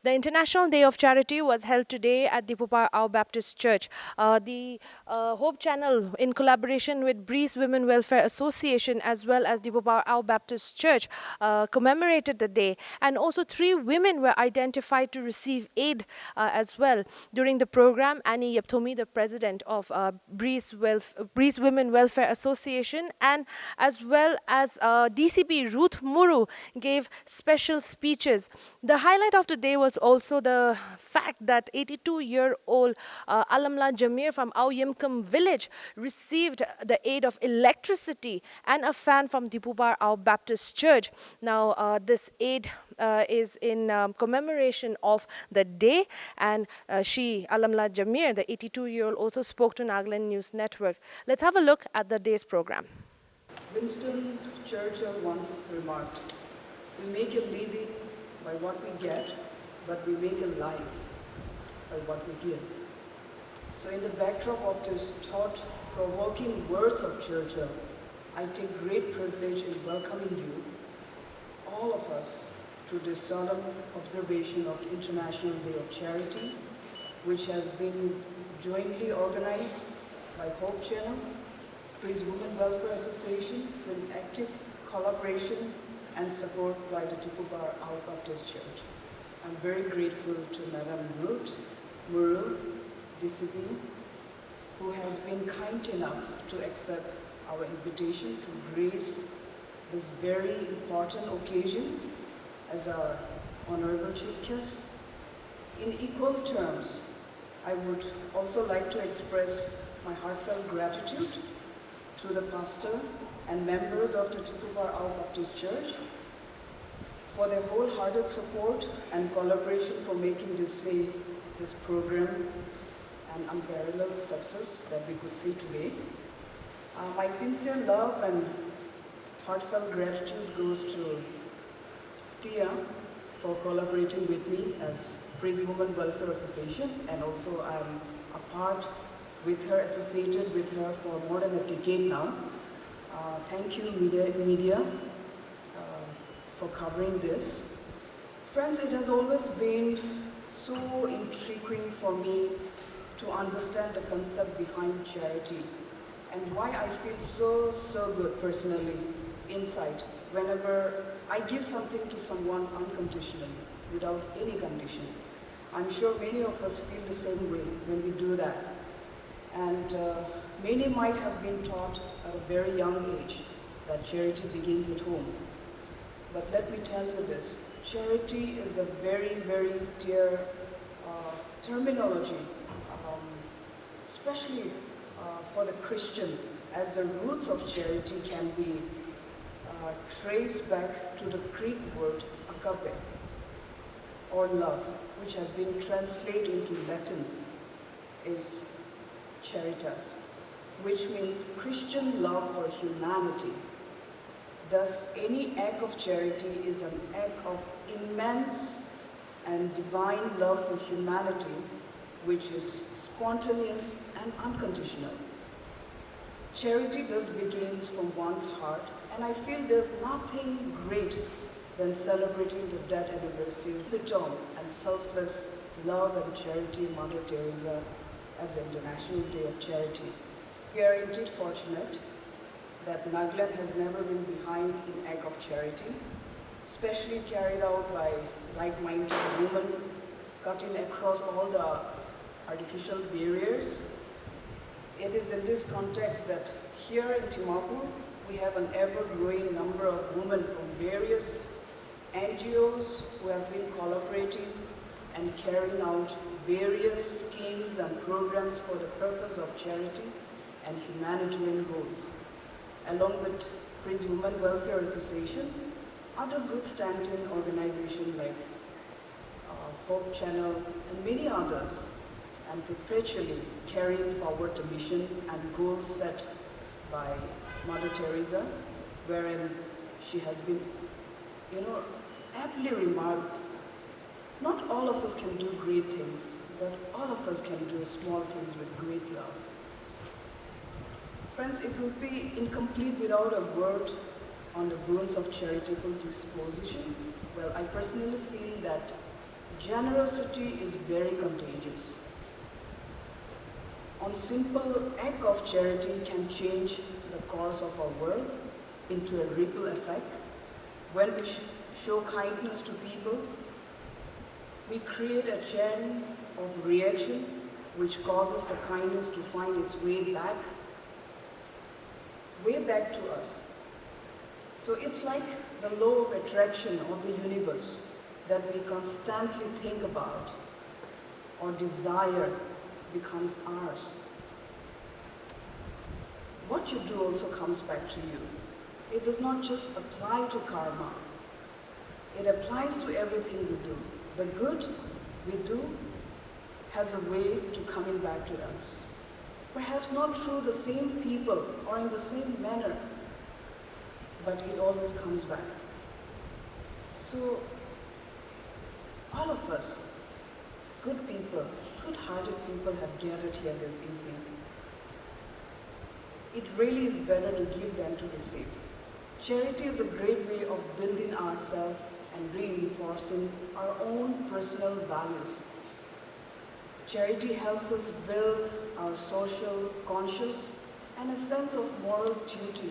The International Day of Charity was held today at Diphupar Our Baptist Church. The Hope Channel, in collaboration with Breeze Women Welfare Association as well as Diphupar Our Baptist Church, commemorated the day. And also 3 women were identified to receive aid as well. During the program, Annie Yepthomi, the president of Breeze Women Welfare Association, and as well as DCP Ruth Muru gave special speeches. The highlight of the day was also the fact that 82-year-old Alamla Jamir from Auyimkum village received the aid of electricity and a fan from Diphupar Our Baptist Church. Now, this aid is in commemoration of the day, and Alamla Jamir, the 82-year-old, also spoke to Nagaland News Network. Let's have a look at the day's program. Winston Churchill once remarked, "We make a living by what we get, but we make a life by what we give." So in the backdrop of this thought-provoking words of Churchill, I take great privilege in welcoming you, all of us, to this solemn observation of the International Day of Charity, which has been jointly organized by Hope Channel, Breeze Women Welfare Association, with active collaboration and support by the Diphupar Our Baptist Church. I'm very grateful to Madam Ruth Muru, DCP, who has been kind enough to accept our invitation to grace this very important occasion as our Honorable Chief Guest. In equal terms, I would also like to express my heartfelt gratitude to the pastor and members of the Diphupar Our Baptist Church for their wholehearted support and collaboration for making this day, this program, an unparalleled success that we could see today. My sincere love and heartfelt gratitude goes to Tia for collaborating with me as Breeze Women Welfare Association, and also I'm a part with her, associated with her for more than a decade now. Thank you, media for covering this. Friends, it has always been so intriguing for me to understand the concept behind charity and why I feel so good personally inside whenever I give something to someone unconditionally, without any condition. I'm sure many of us feel the same way when we do that. And many might have been taught at a very young age that charity begins at home. But let me tell you this, charity is a very dear terminology, especially for the Christian, as the roots of charity can be traced back to the Greek word agape, or love, which has been translated into Latin, is charitas, which means Christian love for humanity. Thus, any act of charity is an act of immense and divine love for humanity, which is spontaneous and unconditional. Charity thus begins from one's heart, and I feel there's nothing great than celebrating the death anniversary of the epitome and selfless love and charity Mother Teresa as the International Day of Charity. We are indeed fortunate that Nagaland has never been behind in act of charity, especially carried out by like-minded women cutting across all the artificial barriers. It is in this context that here in Dimapur, we have an ever-growing number of women from various NGOs who have been collaborating and carrying out various schemes and programs for the purpose of charity and humanitarian goals. Along with Breeze Women Welfare Association, other good standing organizations like Hope Channel and many others, and perpetually carrying forward the mission and goals set by Mother Teresa, wherein she has been, aptly remarked, not all of us can do great things, but all of us can do small things with great love. Friends, it would be incomplete without a word on the boons of charitable disposition. Well, I personally feel that Generosity is very contagious. On simple act of charity can change the course of our world into a ripple effect. When we show kindness to people, we create a chain of reaction which causes the kindness to find its way back to us. So it's like the law of attraction of the universe that we constantly think about or desire becomes ours. What you do also comes back to you. It does not just apply to karma. It applies to everything we do. The good we do has a way to coming back to us. Perhaps not through the same people or in the same manner, but it always comes back. So, all of us, good people, good-hearted people have gathered here this evening. It really is better to give than to receive. Charity is a great way of building ourselves and reinforcing our own personal values. Charity helps us build our social conscience and a sense of moral duty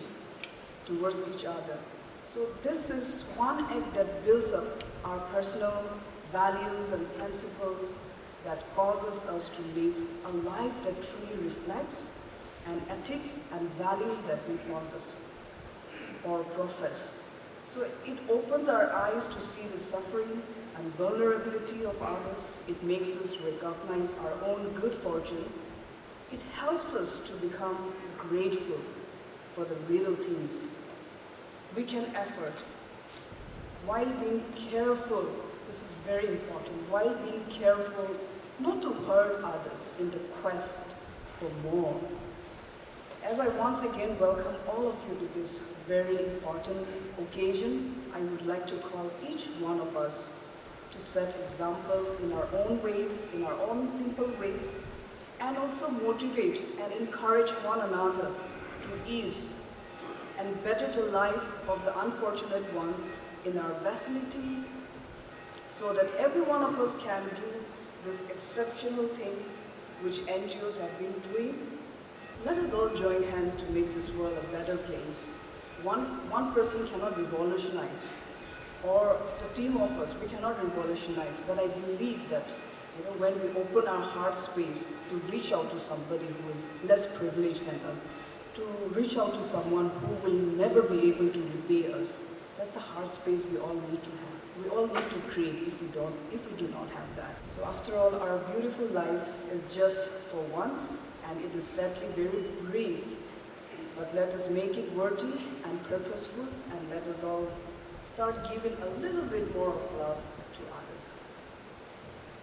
towards each other. So this is one act that builds up our personal values and principles that causes us to live a life that truly reflects and ethics and values that we possess or profess. So it opens our eyes to see the suffering and vulnerability of others. It makes us recognize our own good fortune. It helps us to become grateful for the little things we can afford while being careful. This is very important, while being careful not to hurt others in the quest for more. As I once again welcome all of you to this very important occasion, I would like to call each one of us to set example in our own ways, in our own simple ways, and also motivate and encourage one another to ease and better the life of the unfortunate ones in our vicinity, so that every one of us can do these exceptional things which NGOs have been doing. Let us all join hands to make this world a better place. One person cannot revolutionize, or the team of us, we cannot revolutionize, but I believe that when we open our heart space to reach out to somebody who is less privileged than us, to reach out to someone who will never be able to repay us, that's a heart space we all need to have. We all need to create if we do not have that. So after all, our beautiful life is just for once, and it is sadly very brief. But let us make it worthy and purposeful, and let us all start giving a little bit more of love to others.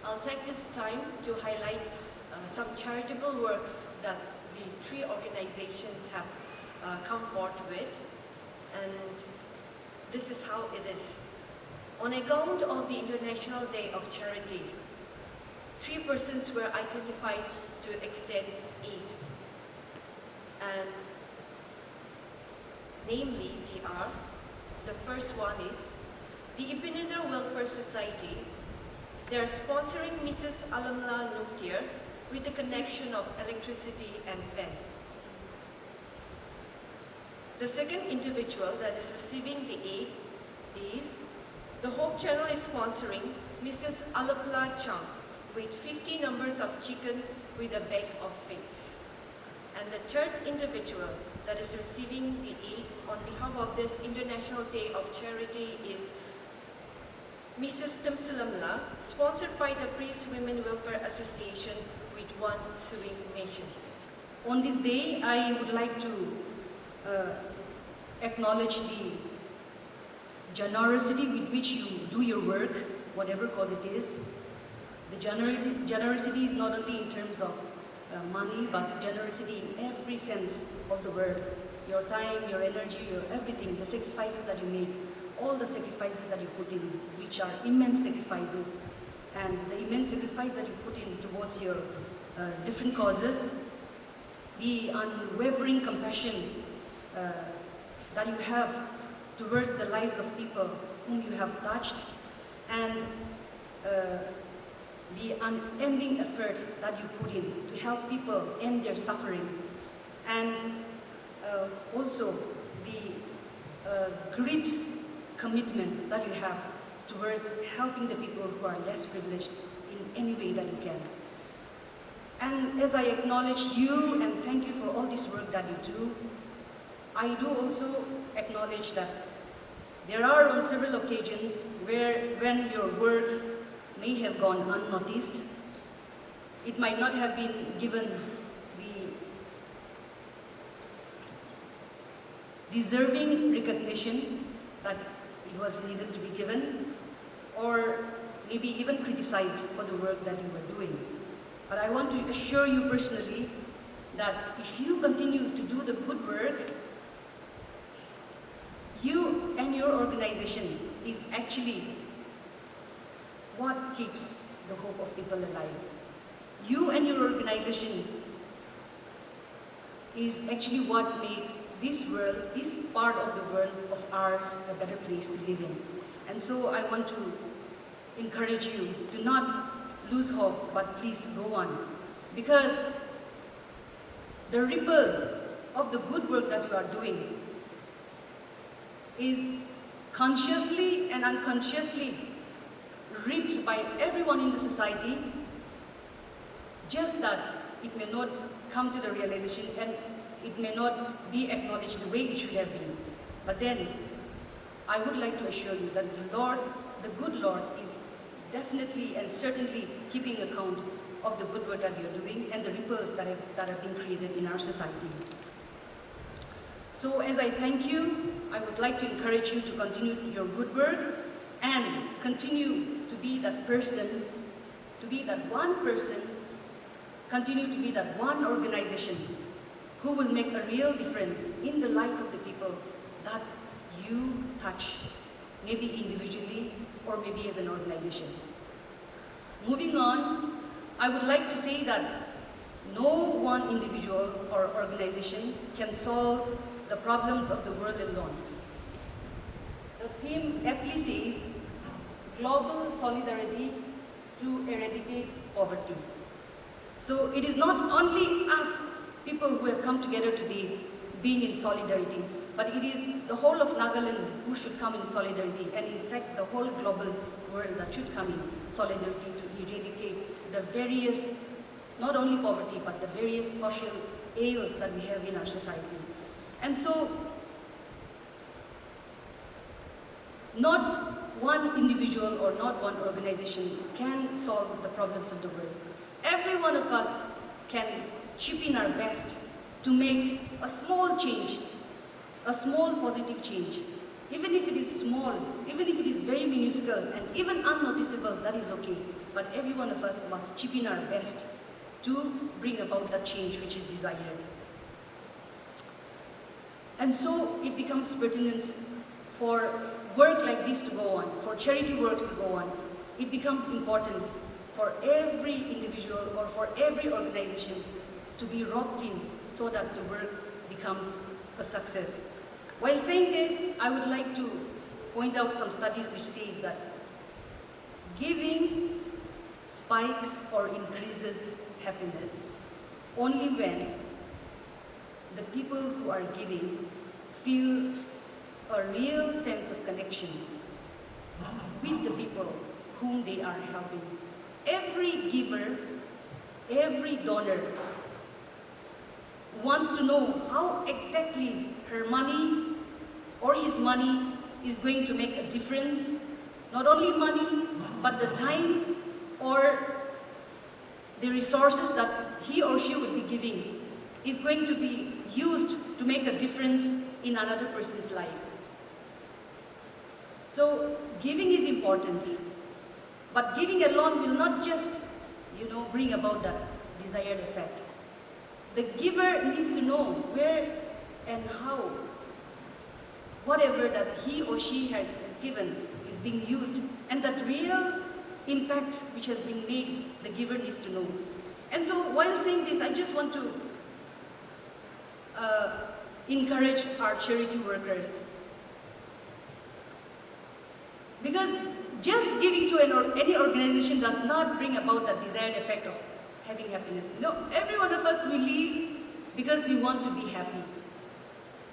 I'll take this time to highlight some charitable works that the three organizations have come forth with, and this is how it is. On account of the International Day of Charity, 3 persons were identified to extend aid, and namely they are, the first one is the Ebenezer Welfare Society. They are sponsoring Mrs. Alamla Nuktir with the connection of electricity and fan. The second individual that is receiving the aid is the Hope Channel is sponsoring Mrs. Alapla Chang with 50 numbers of chicken with a bag of figs. And the third individual that is receiving the aid on behalf of this International Day of Charity is Mrs. Timsalamla, sponsored by the Priest Women Welfare Association with 1 sewing machine. On this day, I would like to acknowledge the generosity with which you do your work, whatever cause it is. The generosity is not only in terms of money, but generosity in every sense of the word. Your time, your energy, your everything, the sacrifices that you make, all the sacrifices that you put in, which are immense sacrifices, and the immense sacrifice that you put in towards your different causes, the unwavering compassion that you have towards the lives of people whom you have touched, and the unending effort that you put in to help people end their suffering, and also the great commitment that you have towards helping the people who are less privileged in any way that you can. And as I acknowledge you and thank you for all this work that you do, I do also acknowledge that there are on several occasions when your work may have gone unnoticed. It might not have been given the deserving recognition that it was needed to be given, or maybe even criticized for the work that you were doing. But I want to assure you personally that if you continue to do the good work, you and your organization is actually what keeps the hope of people alive. You and your organization is actually what makes this world, this part of the world of ours, a better place to live in. And so I want to encourage you to not lose hope, but please go on. Because the ripple of the good work that you are doing is consciously and unconsciously reaped by everyone in the society, just that it may not come to the realization and it may not be acknowledged the way it should have been. But then, I would like to assure you that the Lord, the good Lord, is definitely and certainly keeping account of the good work that you're doing and the ripples that have been created in our society. So as I thank you, I would like to encourage you to continue your good work and continue to be that person, to be that one person, continue to be that one organization who will make a real difference in the life of the people that you touch, maybe individually or maybe as an organization. Moving on, I would like to say that no one individual or organization can solve the problems of the world alone. The theme aptly says, global solidarity to eradicate poverty. So it is not only us, people who have come together today, being in solidarity, but it is the whole of Nagaland who should come in solidarity, and in fact the whole global world that should come in solidarity to eradicate the various, not only poverty, but the various social ills that we have in our society. And so, not one individual or not one organization can solve the problems of the world. Every one of us can chip in our best to make a small change, a small positive change. Even if it is small, even if it is very minuscule and even unnoticeable, that is okay. But every one of us must chip in our best to bring about that change which is desired. And so it becomes pertinent for work like this to go on, for charity works to go on. It becomes important for every individual or for every organization to be roped in so that the work becomes a success. While saying this, I would like to point out some studies which says that giving spikes or increases happiness only when the people who are giving feel a real sense of connection with the people whom they are helping. Every giver, every donor wants to know how exactly her money or his money is going to make a difference. Not only money, but the time or the resources that he or she would be giving is going to be used to make a difference in another person's life. So giving is important, but giving alone will not just, bring about that desired effect. The giver needs to know where and how whatever that he or she has given is being used, and that real impact which has been made, the giver needs to know. And so while saying this, I just want to encourage our charity workers. Because just giving to any organization does not bring about the desired effect of having happiness. No, every one of us, we live because we want to be happy.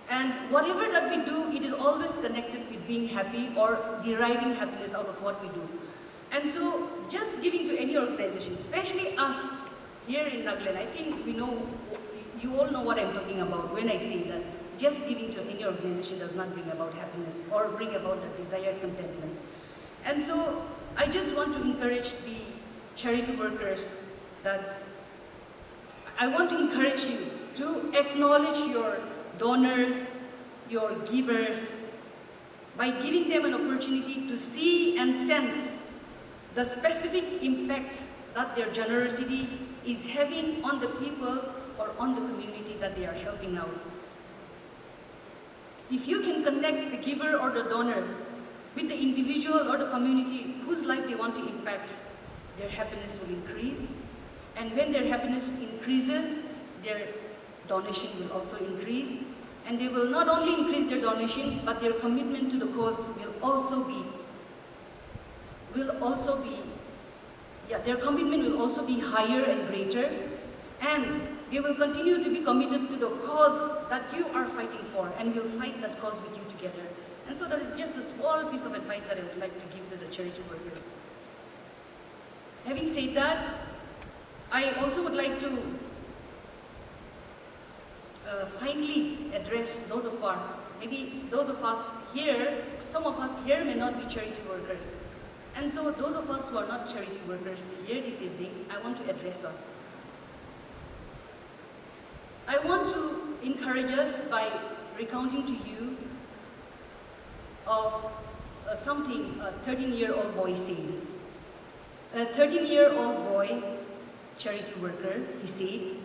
And whatever that we do, it is always connected with being happy or deriving happiness out of what we do. And so, just giving to any organization, especially us here in Nagaland, I think we know, you all know what I'm talking about when I say that just giving to any organization does not bring about happiness or bring about the desired contentment. And so, I just want to encourage the charity workers that I want to encourage you to acknowledge your donors, your givers, by giving them an opportunity to see and sense the specific impact that their generosity is having on the people or on the community that they are helping out. If you can connect the giver or the donor with the individual or the community whose life they want to impact, their happiness will increase. And when their happiness increases, their donation will also increase. And they will not only increase their donation, but their commitment to the cause will also be, their commitment will also be higher and greater. And they will continue to be committed to the cause that you are fighting for, and will fight that cause with you together. And so that is just a small piece of advice that I would like to give to the charity workers. Having said that, I also would like to finally address maybe those of us here, some of us here may not be charity workers. And so those of us who are not charity workers here this evening, I want to address us. I want to encourage us by recounting to you of something a 13-year-old boy said. A 13-year-old boy, charity worker, he said,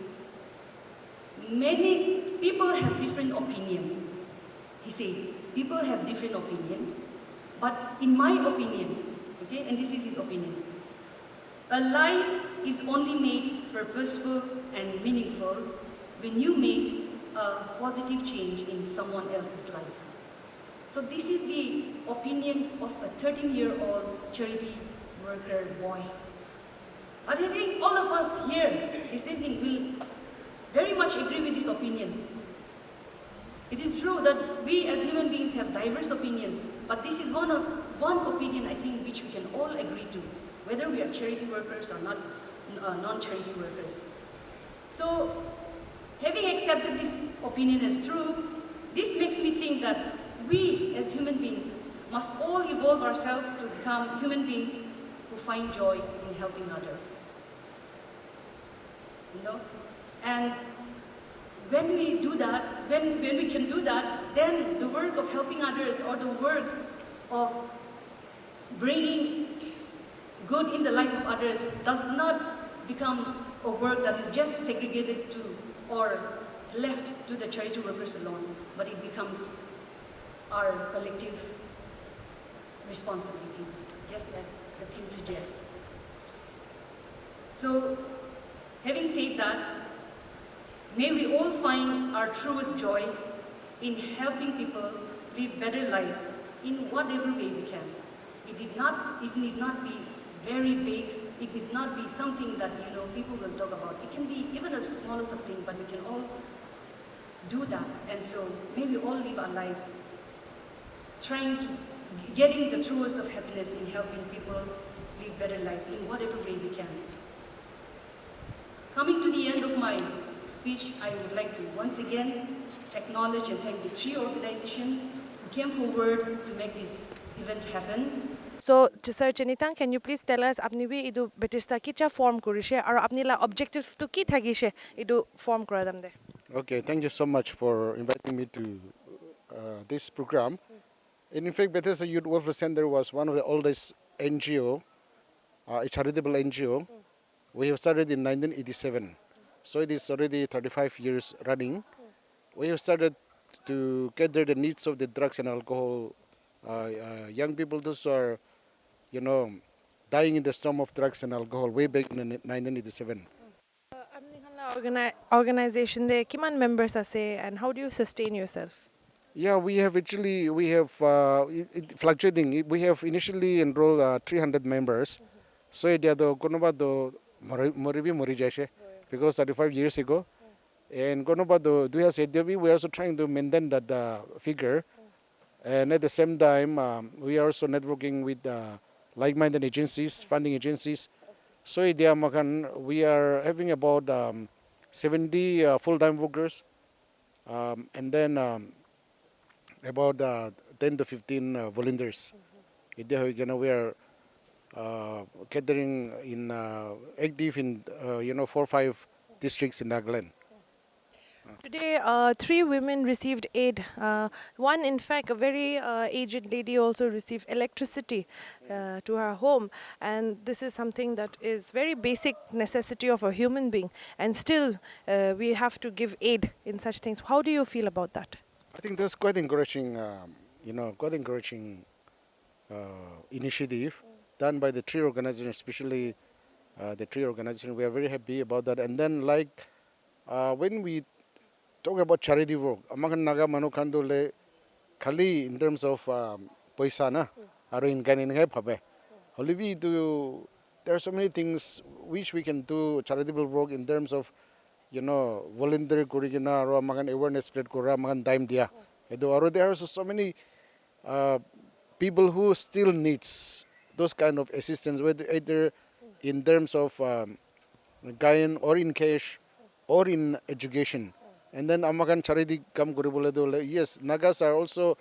many people have different opinion. He said, people have different opinion, but in my opinion, okay, and this is his opinion, a life is only made purposeful and meaningful when you make a positive change in someone else's life. So this is the opinion of a 13-year-old charity worker boy. But I think all of us here this evening will very much agree with this opinion. It is true that we as human beings have diverse opinions, but this is one opinion I think which we can all agree to, whether we are charity workers or not, non-charity workers. So, having accepted this opinion as true, this makes me think that we as human beings must all evolve ourselves to become human beings who find joy in helping others. You know? And when we do that, when we can do that, then the work of helping others or the work of bringing good in the life of others does not become a work that is just segregated to or left to the charity workers alone, but it becomes our collective responsibility, just as the theme suggests. So, having said that, may we all find our truest joy in helping people live better lives in whatever way we can. It need not be very big. It need not be something that people will talk about. It can be even the smallest of things, but we can all do that. And so may we all live our lives getting the truest of happiness in helping people live better lives in whatever way we can. Coming to the end of my speech, I would like to once again acknowledge and thank the 3 organizations who came forward to make this event happen. So, Sir Chenitang, can you please tell us, apni bi idu Batista kicha form kurishe, aru apni la objectives to ki thagishe idu form kuradam de. Okay, thank you so much for inviting me to this program. And in fact, Bethesda Youth Welfare Center was one of the oldest NGO, a charitable NGO. We have started in 1987, so it is already 35 years running. We have started to cater the needs of the drugs and alcohol young people, those who are, dying in the storm of drugs and alcohol way back in 1987. Apni khan la organization de kiman members ase and how do you sustain yourself? Yeah, we have actually fluctuating. We have initially enrolled 300 members. So it do konoba do moribi mori jaise because 35 years ago. And konoba do 2007 we are also trying to maintain that figure. And at the same time, we are also networking with like-minded agencies, funding agencies. So idea makan we are having about 70 full-time workers, and then about 10 to 15 volunteers. Idea we are catering in active in 4 or 5 districts in Nagaland. Today, three women received aid. One, in fact, a very aged lady also received electricity to her home. And this is something that is very basic necessity of a human being. And still, we have to give aid in such things. How do you feel about that? I think that's quite encouraging, quite encouraging initiative done by the tree organization, especially the tree organization. We are very happy about that. And then, like when we talk about charity work, amakan naga manukando le khali in terms of paisa na, aro in kanin hai phabe. Holibi do there are so many things which we can do charitable work in terms of volunteer kurigina aro amakan awareness create kora amakan time dia. Edo aro there are so many uh, people who still needs those kind of assistance, whether either in terms of gain or in cash or in education. And then amakan charity kam kuribole do yes, Nagas are also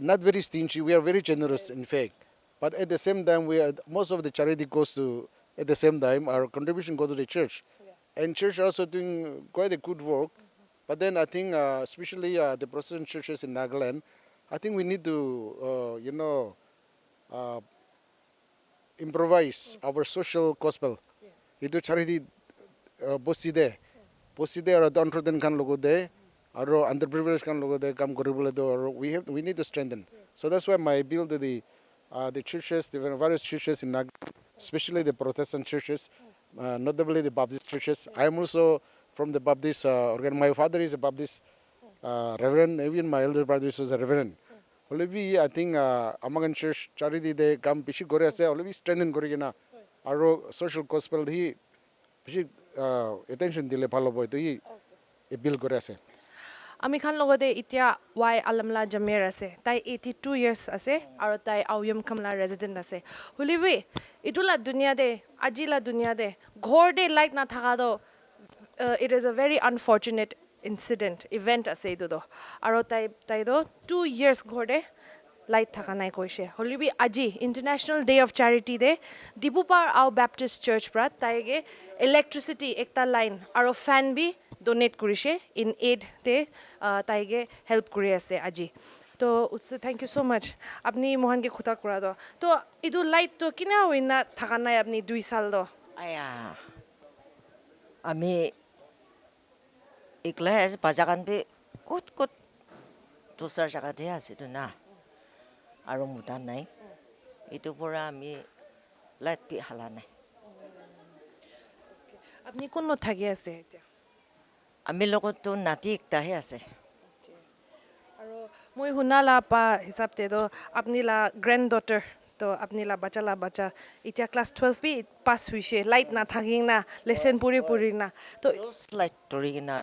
not very stingy. We are very generous, in fact. But at the same time, we are most of the charity goes to at the same time our contribution goes to the church, and church also doing quite a good work. But then I think, especially the Protestant churches in Nagaland, I think we need to, uh, improvise our social gospel. Itu charity bosi de or downtrodden kan logo de, or underprivileged kan logo de kam koribole do, or we need to strengthen. So that's why my appeal to the churches, the various churches in Nagaland, especially the Protestant churches, notably the Baptist churches. I am also from the Baptist organ. My father is a Baptist reverend. Even my elder brother is a reverend. Olebi, I think Amagan Church charity de kam pishi gore ase. Olebi strengthen kori kena. Aro social gospel hi pishi attention dile phalo boy to hi appeal gore ase. আমি খান লগতে এতিয়া why আলমলা Jamir আছে তাই 82 years আছে আৰু তাই আউয়ম খামলা ৰেজিডেণ্ট আছে হুলিবি ইটোলা দুনিয়া দে আজিলা দুনিয়া দে ঘৰ দে লাইট না থাকা দ it is a very unfortunate incident event আছে এইটো দ আৰু তাই দ 2 years ঘৰ দে লাইট থাকা নাই কৈছে হলিবি আজি international day of charity they ডিপুপাৰ Ao Baptist search পৰা তাইগে ইলেক্ট্ৰিচিটি একটা লাইন আৰু ফেন বি ডোনেট কৰিছে ইন এইড দে তাইগে হেল্প কৰি আছে আজি তো থ্যাংক ইউ সো মাচ আপনি মোহনকে খুতা কৰা দ তো ইটো লাইট তো কিনা হইনা থাকা নাই আপনি 2 সাল দ আয়া আমি ikla pajakan pe kot dusar jaga de ase tu na aro mudan nai itu pura ami light pi hala nai আপনি কোন থাকি আছে এতিয়া ami logot tu nati ekta he ase আৰু মই শুনালা পা হিচাপতে তো আপনি লা গ্ৰ্যান্ড ডটাৰ তো আপনি লা বাচ্চা এতিয়া ক্লাস 12 বি পাস হইছে লাইট না থাকি না লেসন পুরি না তো those light tori na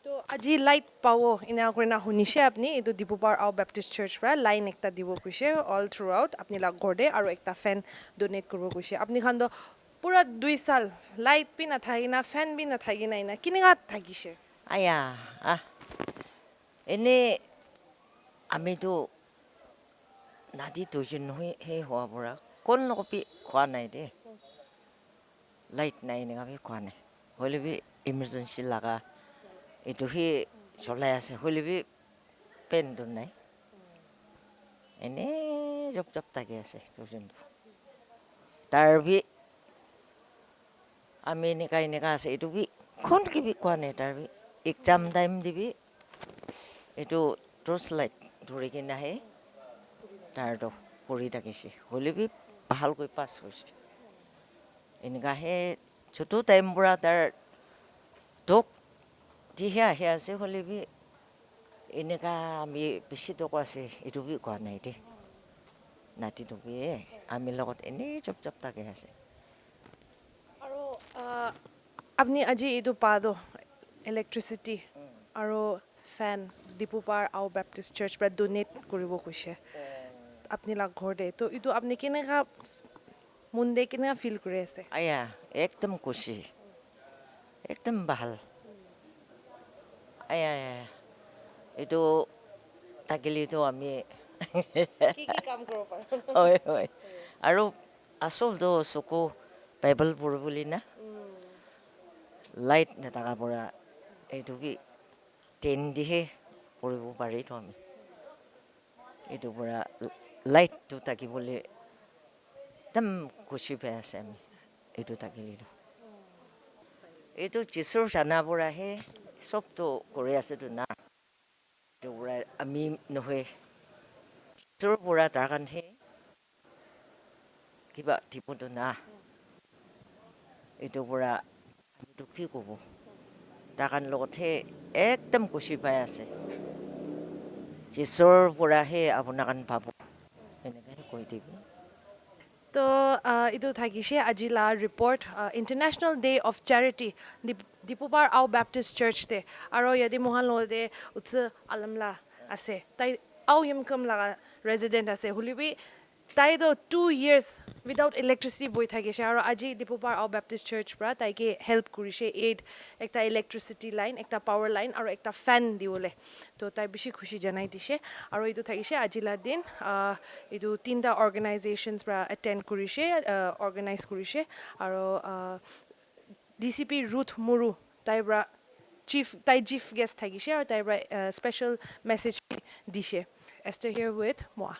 তো আজি লাইট পাও ইনা কৰিনা শুনিছে আপনি এটো ডিপুপাৰ আও বেপ্টিষ্ট চাৰ্চ পৰা লাইন একটা দিব কৈছে অল থ্ৰু আউট আপনি লা গৰ্ডে আৰু একটা ফেন ডোনেট কৰিব কৈছে আপনি খান তো পুৰা 2 সাল লাইট পি না থাকি না ফেন বি না থাকি না কিনিগা থাকিছে aya ini ami tu nadi tu jin he ho pura kon lo pi khwa nai de light nai ne abi khwa nai hole bi emergency laga itu hi cholai ase hole bi pen tu nai ene job taki ase tu jin tar bi ami ni kai ase itu bi kon ki bi khwa nai tar bi exam time dibi itu torch light ধৰি কিনে আহে তাৰটো পৰি থাকিছে হ'লেবি ভালকৈ পাছ হৈছে এনেকুৱা হে ছোটো time পৰা তাৰ তোক দিহে আহি আছে হ'লে বি এনেকা আমি বেছি টকা আছে এইটো বি কোৱা নাই দেই নাতিটো বিয়ে আমি লগত এনেই চুপ থাকে আছে আৰু আপুনি আজি এইটো পাদ ইলেক্ট্ৰিচিটি আৰু ফেন ডিপুপাৰ আও বেপ্টিষ্ট চাৰ্চ পৰা ডনেট কৰিব কৈছে আপুনি লাগ ঘৰতে তো এইটো আপুনি কেনেকা মুন্দে কেনেকা ফিল কৰি আছে আয়া একদম খুশি একদম ভাল আয়া এইটো থাকিলেতো আমি কি কি কাম কৰিব পাৰোঁ হয় হয় আৰু আচলটো চকু বাইবেল পঢ়ো বুলি না লাইট নেথাকা পৰা এইটো কি টেন দিহে পঢ়িব পাৰিতো আমি এইটোৰ পৰা লাইটটো থাকিবলৈ একদম খুচি পাই আছে আমি এইটো থাকিলেতো এইটো যিচুৰ জানাৰ পৰাহে চবটো কৰি আছেতো না এইটোৰ পৰা আমি নহয় যিচুৰ পৰা তাৰ কাৰণেহে কিবা দিবতো না এইটোৰ পৰা আমিতো কি ক'ব তাৰ কাৰণে লগতহে একদম খুচি পাই আছে যিচুৰ পৰাহে আপোনাৰ কাৰণে পাব এনেকৈ কৈ দিবি তো এইটো থাকিছে আজিলা report international day of charity Diphupar Ao Baptist চাৰ্চতে আৰু ইয়াতে মহান লগতে উৎস আলমলা আছে তাই আও ইমকম লগা ৰেজিডেণ্ট আছে হ'লেবি তাইতো 2 years উইদাউট ইলেক্ট্ৰিচিটি বৈ থাকিছে আৰু আজি ডিপুপাৰ আও বেপ্টিষ্ট চাৰ্চ পৰা তাইকে হেল্প কৰিছে এইড একটা ইলেক্ট্ৰিচিটি লাইন একটা পাৱাৰ লাইন আৰু একটা ফেন দিবলৈ তো তাই বেছি খুচি জনাই দিছে আৰু এইটো থাকিছে আজিলা দিন এইটো 3টা অৰ্গেনাইজেশ্যনছ পৰা এটেণ্ড কৰিছে অৰ্গেনাইজ কৰিছে আৰু DCP ৰুথ মুৰু তাইৰ পৰা তাই চিফ গেষ্ট থাকিছে আৰু তাইৰ পৰা স্পেচিয়েল মেছেজ দিছে এষ্টাৰ হিয়াৰ উইথ মোৱা